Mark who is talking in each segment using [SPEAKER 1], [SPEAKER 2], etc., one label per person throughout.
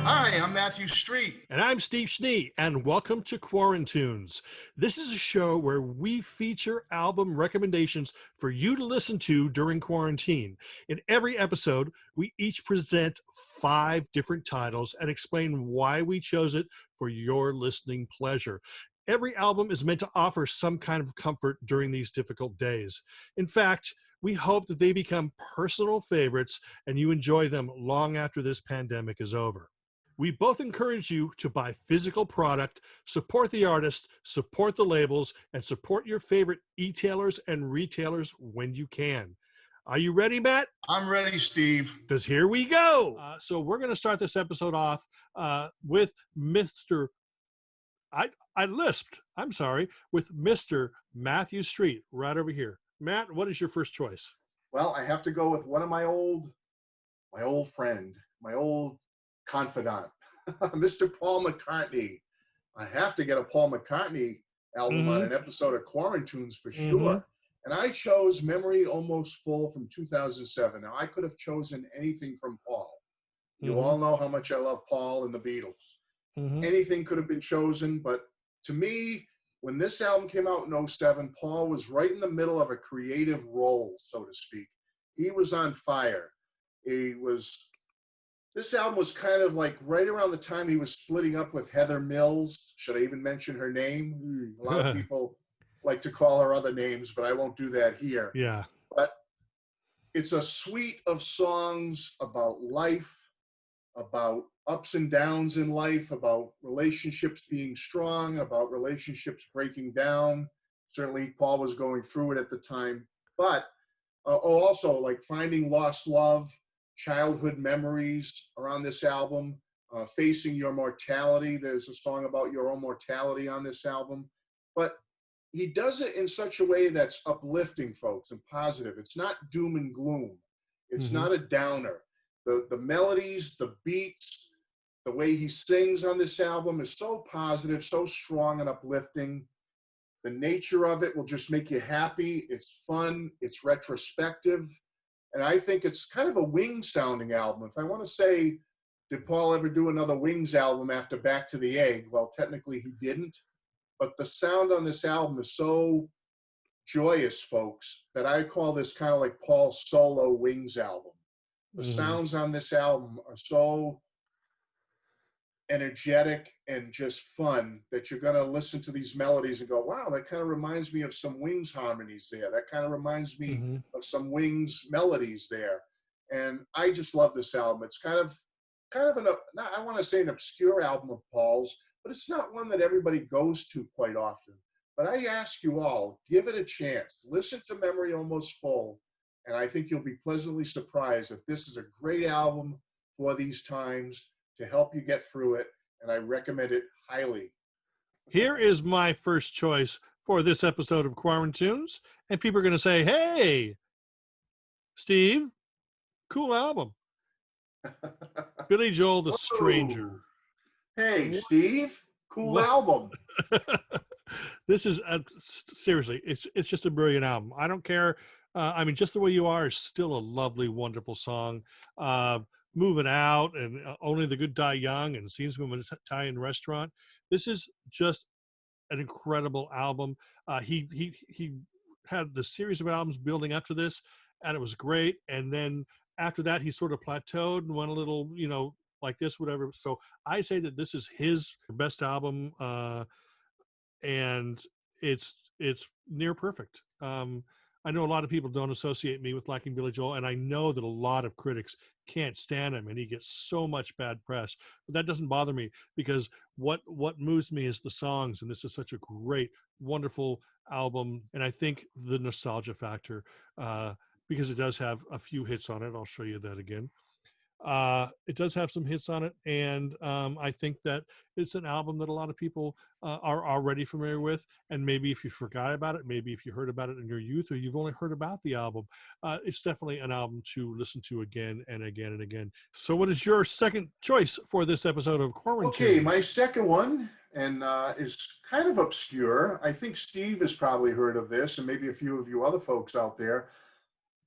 [SPEAKER 1] Hi, I'm Matthew Street.
[SPEAKER 2] And I'm Steve Schnee, and welcome to QUARANTUNES. This is a show where we feature album recommendations for you to listen to during quarantine. In every episode, we each present 5 different titles and explain why we chose it for your listening pleasure. Every album is meant to offer some kind of comfort during these difficult days. In fact, we hope that they become personal favorites and you enjoy them long after this pandemic is over. We both encourage you to buy physical product, support the artist, support the labels, and support your favorite e-tailers and retailers when you can. Are you ready, Matt?
[SPEAKER 1] I'm ready, Steve.
[SPEAKER 2] Because here we go. So we're going to start this episode off with Mr. I lisped. I'm sorry, with Mr. Matthew Street right over here. Matt, what is your first choice?
[SPEAKER 3] Well, I have to go with one of my old friend, my old confidant, Mr. Paul McCartney. I have to get a Paul McCartney album on an episode of Quarantunes for sure. And I chose Memory Almost Full from 2007. Now, I could have chosen anything from Paul. You all know how much I love Paul and the Beatles. Anything could have been chosen, but to me, when this album came out in 07, Paul was right in the middle of a creative role, so to speak. He was on fire. This album was kind of like right around the time he was splitting up with Heather Mills. Should I even mention her name? A lot of people like to call her other names, but I won't do that here.
[SPEAKER 2] Yeah.
[SPEAKER 3] But it's a suite of songs about life, about ups and downs in life, about relationships being strong, about relationships breaking down. Certainly, Paul was going through it at the time. But also like finding lost love, childhood memories are on this album. Facing your mortality. There's a song about your own mortality on this album. But he does it in such a way that's uplifting, folks, and positive. It's not doom and gloom. It's not a downer. The melodies, the beats, the way he sings on this album is so positive, so strong and uplifting. The nature of it will just make you happy. It's fun. It's retrospective. And I think it's kind of a Wings sounding album. If I want to say, did Paul ever do another Wings album after Back to the Egg? Well, technically he didn't. But the sound on this album is so joyous, folks, that I call this kind of like Paul's solo Wings album. The sounds on this album are so energetic and just fun that you're going to listen to these melodies and go, wow, that kind of reminds me of some Wings harmonies there. That kind of reminds me of some Wings melodies there. And I just love this album. It's kind of I want to say an obscure album of Paul's, but it's not one that everybody goes to quite often. But I ask you all, give it a chance. Listen to Memory Almost Full, and I think you'll be pleasantly surprised that this is a great album for these times to help you get through it, and I recommend it highly.
[SPEAKER 2] Here is my first choice for this episode of Quarantunes, and people are going to say, hey, Steve, cool album. Billy Joel, The Stranger.
[SPEAKER 3] Hey, Steve, cool album.
[SPEAKER 2] This is, seriously, it's just a brilliant album. I don't care. I mean, Just the Way You Are is still a lovely, wonderful song. Moving Out and Only the Good Die Young and Scenes from an Italian Restaurant. This is just an incredible album. He had the series of albums building up to this, and it was great. And then after that, he sort of plateaued and went a little, like this, whatever. So I say that this is his best album, and it's near perfect. I know a lot of people don't associate me with liking Billy Joel, and I know that a lot of critics can't stand him, and he gets so much bad press. But that doesn't bother me, because what moves me is the songs, and this is such a great, wonderful album. And I think the nostalgia factor, because it does have a few hits on it. I'll show you that again. It does have some hits on it, and I think that it's an album that a lot of people are already familiar with, and maybe if you forgot about it, maybe if you heard about it in your youth, or you've only heard about the album, it's definitely an album to listen to again and again and again. So what is your second choice for this episode of Quarantine?
[SPEAKER 3] Okay, my second one, and is kind of obscure. I think Steve has probably heard of this, and maybe a few of you other folks out there.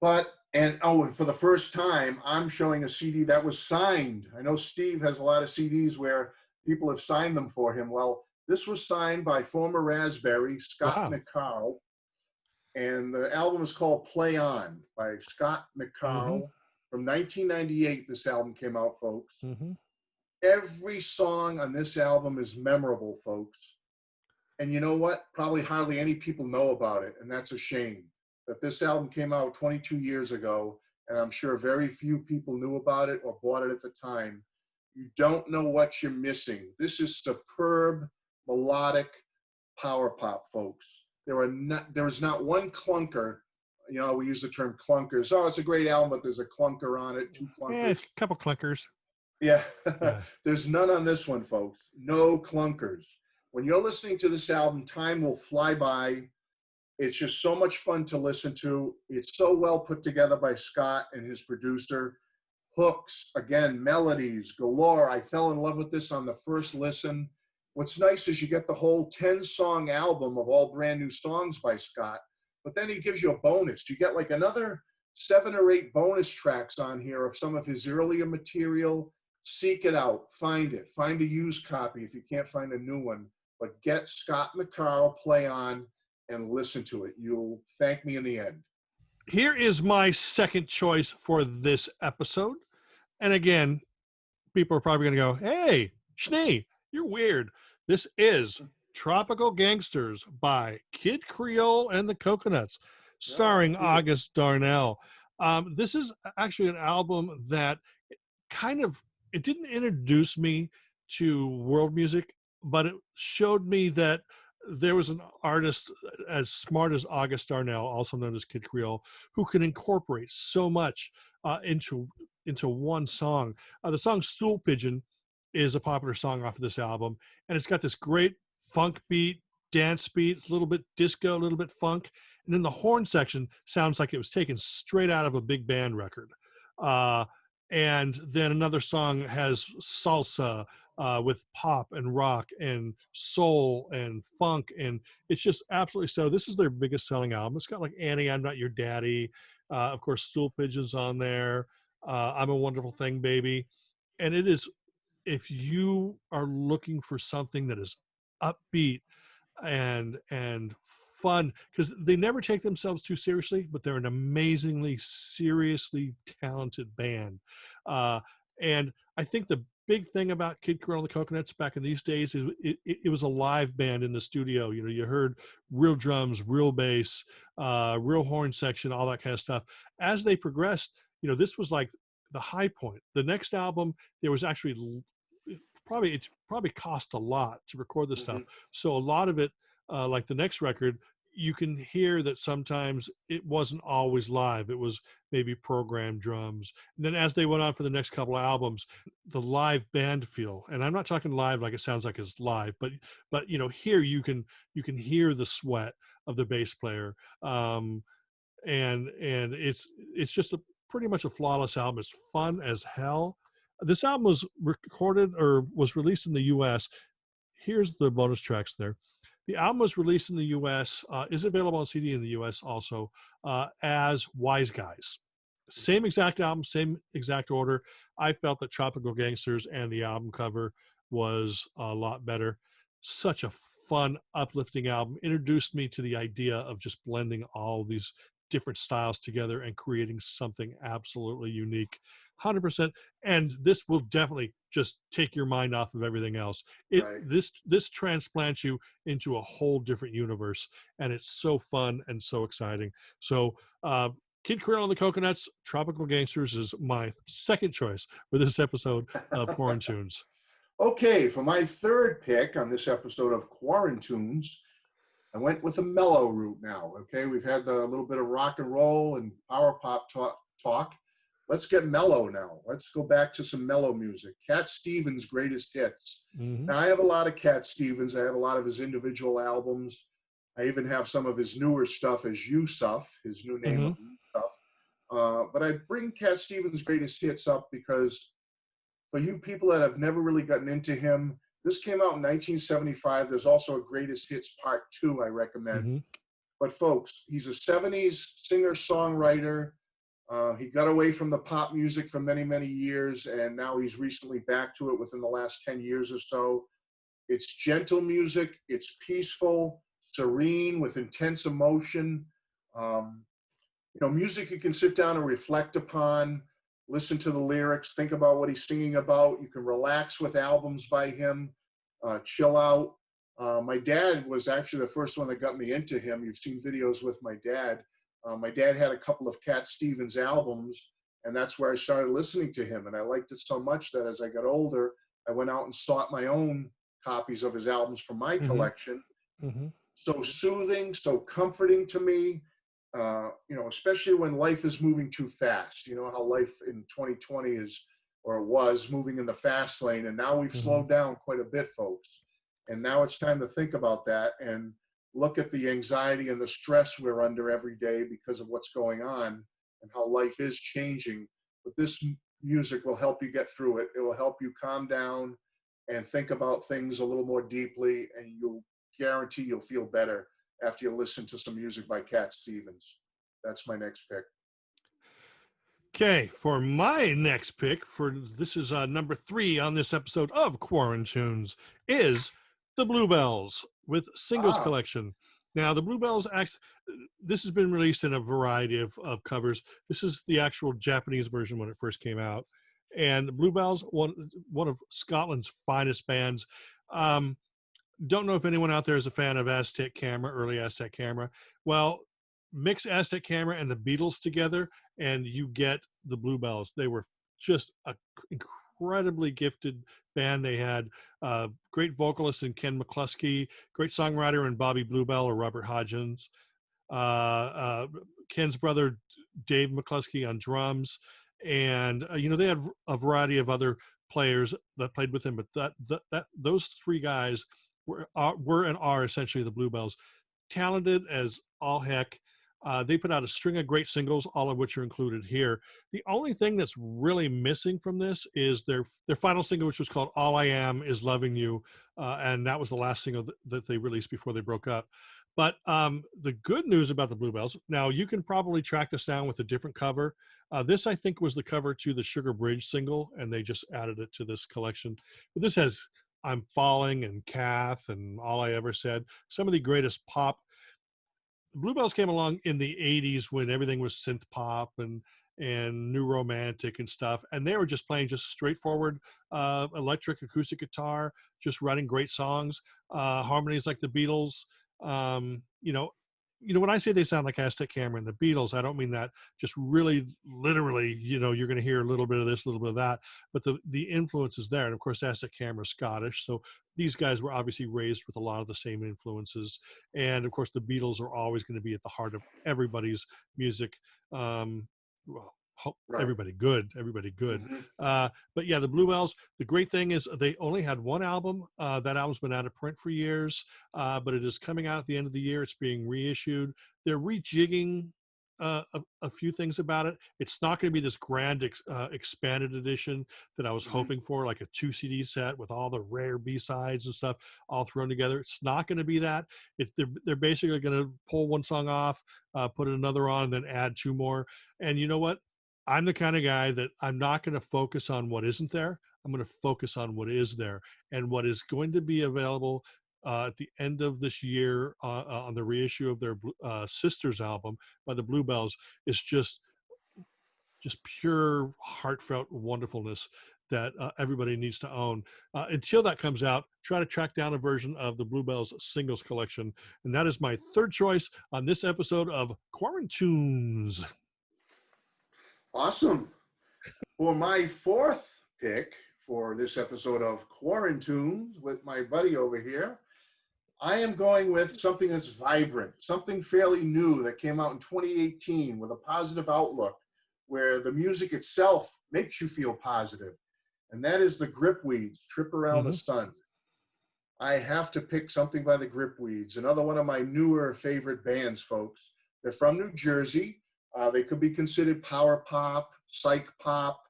[SPEAKER 3] And for the first time, I'm showing a CD that was signed. I know Steve has a lot of CDs where people have signed them for him. Well, this was signed by former Raspberry, Scott
[SPEAKER 2] Wow.
[SPEAKER 3] McCarl, and the album is called Play On by Scott
[SPEAKER 2] Mm-hmm.
[SPEAKER 3] McCarl. From 1998, this album came out, folks.
[SPEAKER 2] Mm-hmm.
[SPEAKER 3] Every song on this album is memorable, folks. And you know what? Probably hardly any people know about it, and that's a shame that this album came out 22 years ago, and I'm sure very few people knew about it or bought it at the time. You don't know what you're missing. This is superb, melodic power pop, folks. There is not one clunker. You know, we use the term clunkers. Oh, it's a great album, but there's a clunker on it, two
[SPEAKER 2] Yeah,
[SPEAKER 3] clunkers.
[SPEAKER 2] a couple clunkers.
[SPEAKER 3] Yeah,
[SPEAKER 2] Yeah.
[SPEAKER 3] there's none on this one, folks. No clunkers. When you're listening to this album, time will fly by. It's just so much fun to listen to. It's so well put together by Scott and his producer. Hooks, again, melodies galore. I fell in love with this on the first listen. What's nice is you get the whole 10-song album of all brand new songs by Scott, but then he gives you a bonus. You get like another 7 or 8 bonus tracks on here of some of his earlier material. Seek it out, find it, find a used copy if you can't find a new one, but get Scott McCarl, Play On, and listen to it. You'll thank me in the end.
[SPEAKER 2] Here is my second choice for this episode. And again, people are probably going to go, hey, Schnee, you're weird. This is Tropical Gangsters by Kid Creole and the Coconuts, starring August Darnell. This is actually an album that it didn't introduce me to world music, but it showed me that there was an artist as smart as August Darnell, also known as Kid Creole, who can incorporate so much into one song. The song Stool Pigeon is a popular song off of this album, and it's got this great funk beat, dance beat, a little bit disco, a little bit funk, and then the horn section sounds like it was taken straight out of a big band record. And then another song has salsa with pop and rock and soul and funk, and it's just absolutely so. This is their biggest selling album. It's got like Annie, I'm Not Your Daddy, of course, Stool Pigeons on there, I'm a Wonderful Thing, Baby, and it is, if you are looking for something that is upbeat and fun, because they never take themselves too seriously, but they're an amazingly seriously talented band. And I think the big thing about Kid Creole and the Coconuts back in these days is it was a live band in the studio. You know, you heard real drums, real bass, real horn section, all that kind of stuff. As they progressed, you know, this was like the high point. The next album, there was actually it probably cost a lot to record this stuff. So a lot of it, like the next record, you can hear that sometimes it wasn't always live. It was maybe programmed drums. And then as they went on for the next couple of albums, the live band feel, and I'm not talking live like it sounds like it's live, but you know, here you can hear the sweat of the bass player. And it's just pretty much a flawless album. It's fun as hell. This album was recorded or was released in the US. Here's the bonus tracks there. The album was released in the US, is available on CD in the US also, as Wise Guys. Same exact album, same exact order. I felt that Tropical Gangsters and the album cover was a lot better. Such a fun, uplifting album. Introduced me to the idea of just blending all these different styles together and creating something absolutely unique. 100%. And this will definitely just take your mind off of everything else. This transplants you into a whole different universe, and it's so fun and so exciting. So Kid Creole and the Coconuts, Tropical Gangsters is my second choice for this episode of QUARANTUNES.
[SPEAKER 3] Okay, for my third pick on this episode of QUARANTUNES, I went with a mellow route now. Okay, we've had the little bit of rock and roll and power pop talk. Let's get mellow now. Let's go back to some mellow music. Cat Stevens' greatest hits. Now, I have a lot of Cat Stevens. I have a lot of his individual albums. I even have some of his newer stuff as Yusuf, his new name of Yusuf. But I bring Cat Stevens' greatest hits up because for you people that have never really gotten into him, this came out in 1975. There's also a Greatest Hits Part 2 I recommend. But folks, he's a 70s singer-songwriter, He got away from the pop music for many, many years, and now he's recently back to it within the last 10 years or so. It's gentle music. It's peaceful, serene, with intense emotion. Um, music you can sit down and reflect upon, listen to the lyrics, think about what he's singing about. You can relax with albums by him, chill out. My dad was actually the first one that got me into him. You've seen videos with my dad. My dad had a couple of Cat Stevens albums, and that's where I started listening to him. And I liked it so much that as I got older, I went out and sought my own copies of his albums from my collection.
[SPEAKER 2] Mm-hmm.
[SPEAKER 3] So soothing, so comforting to me, especially when life is moving too fast. You know how life in 2020 is, or it was, moving in the fast lane. And now we've slowed down quite a bit, folks. And now it's time to think about that and look at the anxiety and the stress we're under every day because of what's going on and how life is changing. But this music will help you get through it. It will help you calm down and think about things a little more deeply, and you'll guarantee you'll feel better after you listen to some music by Cat Stevens. That's my next pick.
[SPEAKER 2] Okay, for my next pick, this is number 3 on this episode of Quarantunes, is the Bluebells with Singles Collection. Now, the Bluebells, this has been released in a variety of covers. This is the actual Japanese version when it first came out. And the Bluebells, one of Scotland's finest bands. Don't know if anyone out there is a fan of Aztec Camera, early Aztec Camera. Well, mix Aztec Camera and the Beatles together, and you get the Bluebells. They were just an incredibly gifted band. They had great vocalist in Ken McCluskey, great songwriter in Bobby Bluebell or Robert Hodgins, Ken's brother Dave McCluskey on drums, and they had a variety of other players that played with him. But those 3 guys were and are essentially the Bluebells. Talented as all heck. They put out a string of great singles, all of which are included here. The only thing that's really missing from this is their final single, which was called All I Am Is Loving You. And that was the last single that they released before they broke up. But the good news about the Bluebells, now you can probably track this down with a different cover. This, I think, was the cover to the Sugar Bridge single, and they just added it to this collection. But this has I'm Falling and Kath and All I Ever Said, some of the greatest pop. Bluebells came along in the 80s when everything was synth pop and new romantic and stuff, and they were just playing just straightforward electric acoustic guitar, just writing great songs, harmonies like the Beatles. When I say they sound like Aztec Camera and the Beatles, I don't mean that just really literally, you're going to hear a little bit of this, a little bit of that, but the influence is there. And of course, Aztec Camera is Scottish. So these guys were obviously raised with a lot of the same influences. And of course, the Beatles are always going to be at the heart of everybody's music. Everybody good. But yeah, the Bluebells, the great thing is they only had one album. That album's been out of print for years, but it is coming out at the end of the year. It's being reissued. They're rejigging a few things about it. It's not going to be this grand expanded edition that I was hoping for, like a 2 CD set with all the rare B-sides and stuff all thrown together. It's not going to be that. They're basically going to pull one song off, put another on, and then add 2 more. And you know what? I'm the kind of guy that I'm not going to focus on what isn't there. I'm going to focus on what is there, and what is going to be available at the end of this year on the reissue of their Sisters album by the Bluebells is just pure heartfelt wonderfulness that everybody needs to own. Until that comes out, try to track down a version of the Bluebells singles collection. And that is my 3rd choice on this episode of Quarantunes.
[SPEAKER 3] Awesome. For my 4th pick for this episode of Quarantunes with my buddy over here, I am going with something that's vibrant, something fairly new that came out in 2018 with a positive outlook, where the music itself makes you feel positive. And that is the Gripweeds, Trip Around the Sun. I have to pick something by the Gripweeds, another one of my newer favorite bands, folks. They're from New Jersey. They could be considered power pop, psych rock,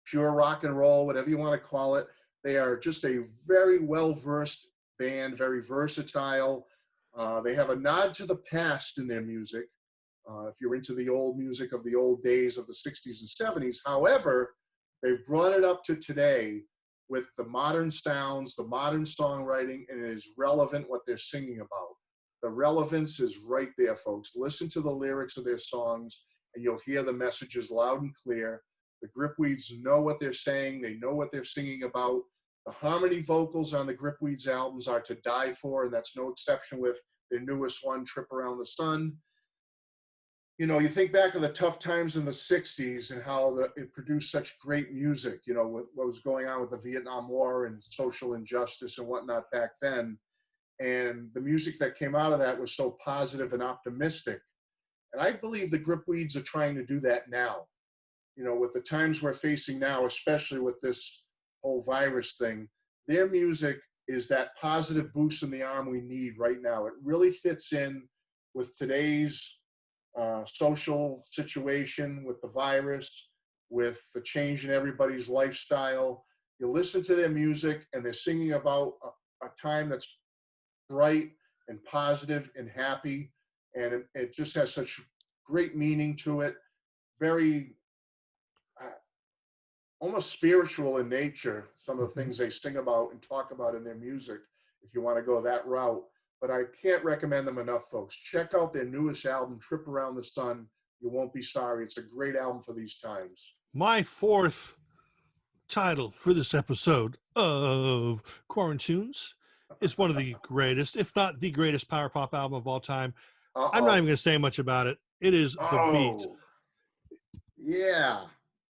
[SPEAKER 3] pure rock and roll, whatever you want to call it. They are just a very well-versed band, very versatile. They have a nod to the past in their music. if you're into the old music of the old days of the 60s and 70s. However, they've brought it up to today with the modern sounds, the modern songwriting, and it is relevant what they're singing about. The relevance is right there, folks. Listen to the lyrics of their songs, and you'll hear the messages loud and clear. The Gripweeds know what they're saying. They know what they're singing about. The harmony vocals on the Gripweeds albums are to die for, and that's no exception with their newest one, Trip Around the Sun. You know, you think back of the tough times in the 60s and how it produced such great music, you know, what was going on with the Vietnam War and social injustice and whatnot back then. And the music that came out of that was so positive and optimistic. And I believe the Gripweeds are trying to do that now. You know, with the times we're facing now, especially with this whole virus thing, their music is that positive boost in the arm we need right now. It really fits in with today's social situation, with the virus, with the change in everybody's lifestyle. You listen to their music and they're singing about a time that's bright and positive and happy. And it just has such great meaning to it. Very almost spiritual in nature, some of the things they sing about and talk about in their music, if you want to go that route. But I can't recommend them enough, folks. Check out their newest album, Trip Around the Sun. You won't be sorry. It's a great album for these times.
[SPEAKER 2] My fourth title for this episode of Quarantunes is one of the greatest, if not the greatest, power pop album of all time. I'm not even going to say much about it. It is The Beat.
[SPEAKER 3] Yeah.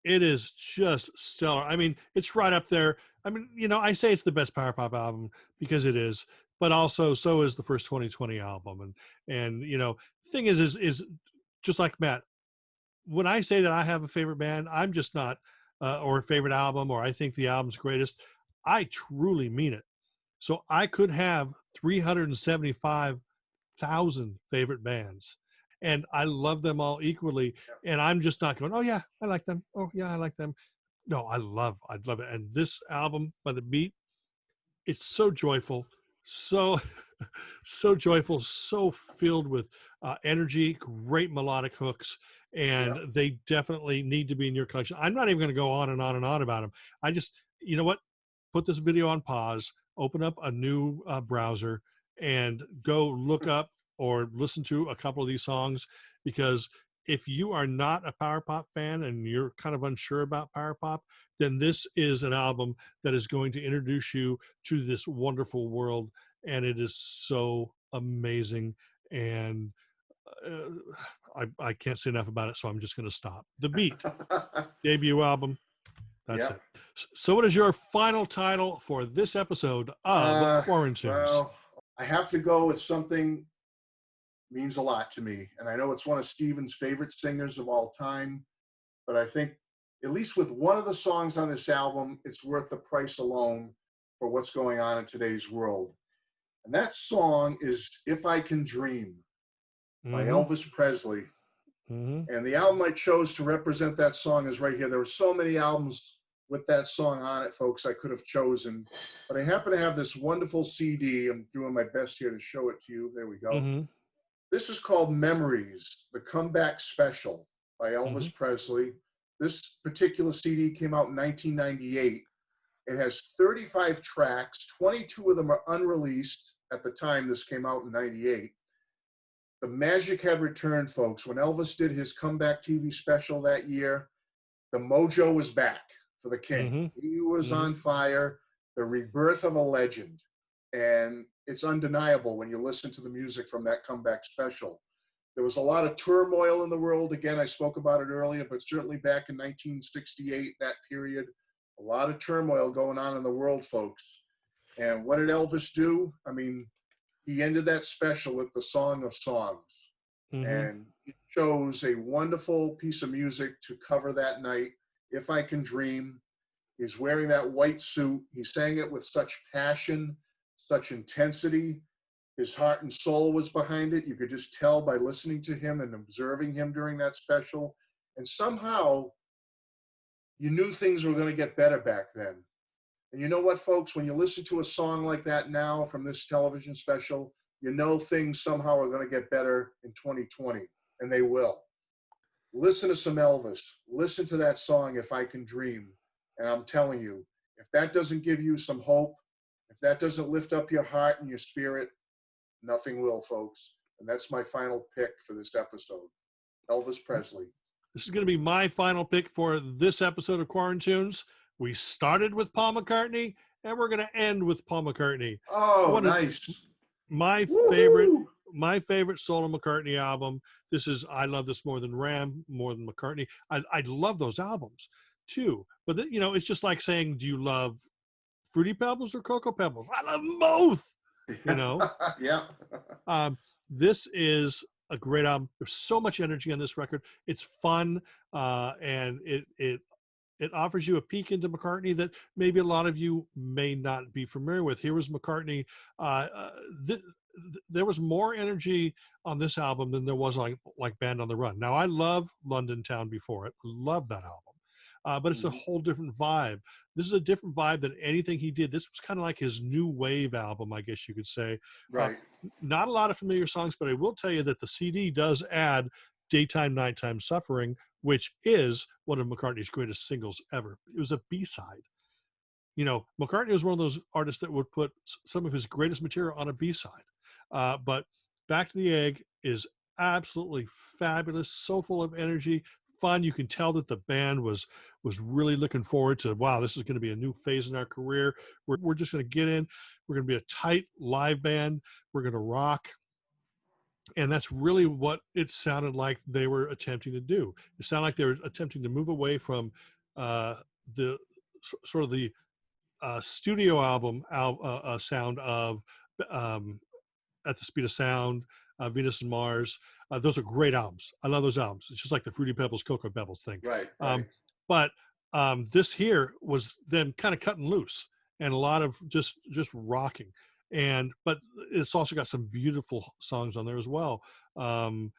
[SPEAKER 2] It is just stellar. I mean, it's right up there. I mean, you know, I say it's the best power pop album because it is, but also so is the first 2020 album. And you know, the thing is just like Matt, when I say that I have a favorite band, I'm just not, or a favorite album, or I think the album's greatest. I truly mean it. So I could have 375,000 favorite bands, and I love them all equally. And I'm just not going, oh yeah, I like them. Oh yeah, I like them. No, I love it. And this album by The Beat, it's so joyful, so so joyful, so filled with energy, great melodic hooks, and they definitely need to be in your collection. I'm not even going to go on and on and on about them. I just, you know what, put this video on pause, open up a new browser, and go look up or listen to a couple of these songs, because if you are not a power pop fan and you're kind of unsure about power pop, then this is an album that is going to introduce you to this wonderful world. And it is so amazing. And I can't say enough about it, so I'm just going to stop. The Beat, debut album. That's it. So what is your final title for this episode of Quarantunes?
[SPEAKER 3] Well, I have to go with something means a lot to me. And I know it's one of Steven's favorite singers of all time, but I think at least with one of the songs on this album, it's worth the price alone for what's going on in today's world. And that song is If I Can Dream by Elvis Presley. And the album I chose to represent that song is right here. There were so many albums with that song on it, folks, I could have chosen. But I happen to have this wonderful CD. I'm doing my best here to show it to you. There we go. This is called Memories, the Comeback Special by Elvis Presley. This particular CD came out in 1998. It has 35 tracks. 22 of them are unreleased at the time this came out in 98. The magic had returned, folks. When Elvis did his comeback TV special that year, the mojo was back for the king. He was on fire, the rebirth of a legend. And it's undeniable when you listen to the music from that comeback special. There was a lot of turmoil in the world. Again, I spoke about it earlier, but certainly back in 1968, that period, a lot of turmoil going on in the world, folks. And what did Elvis do? I mean, he ended that special with the Song of Songs. And he chose a wonderful piece of music to cover that night, If I Can Dream. He's wearing that white suit. He sang it with such passion, such intensity. His heart and soul was behind it. You could just tell by listening to him and observing him during that special. And somehow, you knew things were going to get better back then. And you know what, folks? When you listen to a song like that now from this television special, you know things somehow are going to get better in 2020. and they will. Listen to some Elvis. Listen to that song, If I Can Dream. And I'm telling you, if that doesn't give you some hope, if that doesn't lift up your heart and your spirit, nothing will, folks. And that's my final pick for this episode, Elvis Presley.
[SPEAKER 2] This is going to be my final pick for this episode of QUARANTUNES. We started with Paul McCartney, and we're going to end with Paul McCartney.
[SPEAKER 3] Oh, nice.
[SPEAKER 2] My
[SPEAKER 3] Woo-hoo!
[SPEAKER 2] favorite solo McCartney album. This is I Love This More Than Ram, More Than McCartney. I love those albums too. But it's just like saying, do you love Fruity Pebbles or Cocoa Pebbles? I love them both.
[SPEAKER 3] Yeah.
[SPEAKER 2] This is a great album. There's so much energy on this record. It's fun, and it offers you a peek into McCartney that maybe a lot of you may not be familiar with. Here was McCartney. There was more energy on this album than there was like Band on the Run. Now, I love London Town before it. Love that album. But it's a whole different vibe. This is a different vibe than anything he did. This was kind of like his new wave album, I guess you could say.
[SPEAKER 3] Right.
[SPEAKER 2] Not a lot of familiar songs, but I will tell you that the CD does add Daytime, Nighttime Suffering, which is one of McCartney's greatest singles ever. It was a B-side. McCartney was one of those artists that would put some of his greatest material on a B-side. But Back to the Egg is absolutely fabulous, so full of energy, fun. You can tell that the band was really looking forward to, wow, this is going to be a new phase in our career. We're just going to get in. We're going to be a tight live band. We're going to rock. And that's really what it sounded like they were attempting to do. It sounded like they were attempting to move away from the sort of the studio album sound of At the Speed of Sound, Venus and Mars. Those are great albums. I love those albums. It's just like the Fruity Pebbles, Cocoa Pebbles thing.
[SPEAKER 3] Right.
[SPEAKER 2] But this here was them kind of cutting loose and a lot of just rocking. But it's also got some beautiful songs on there as well. Arrow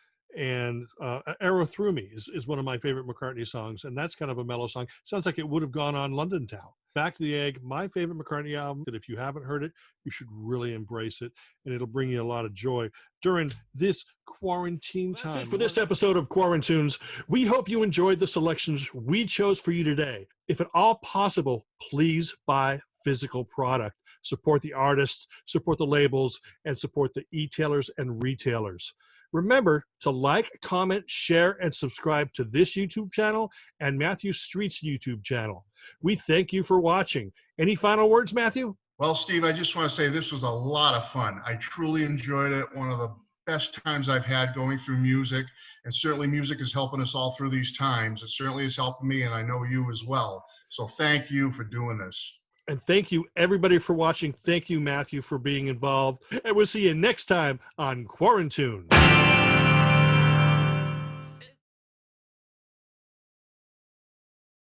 [SPEAKER 2] Through Me is one of my favorite McCartney songs, and that's kind of a mellow song. Sounds like it would have gone on London Town. Back to the Egg, my favorite McCartney album, that if you haven't heard it, you should really embrace it, and it'll bring you a lot of joy during this quarantine time. That's it for this episode of QUARANTUNES. We hope you enjoyed the selections we chose for you today. If at all possible, please buy physical product. Support the artists, support the labels, and support the e-tailers and retailers. Remember to like, comment, share, and subscribe to this YouTube channel and Matthew Street's YouTube channel. We thank you for watching. Any final words, Matthew?
[SPEAKER 1] Well, Steve, I just want to say this was a lot of fun. I truly enjoyed it. One of the best times I've had going through music, and certainly music is helping us all through these times. It certainly is helping me, and I know you as well. So thank you for doing this.
[SPEAKER 2] And thank you, everybody, for watching. Thank you, Matthew, for being involved. And we'll see you next time on QUARANTUNES.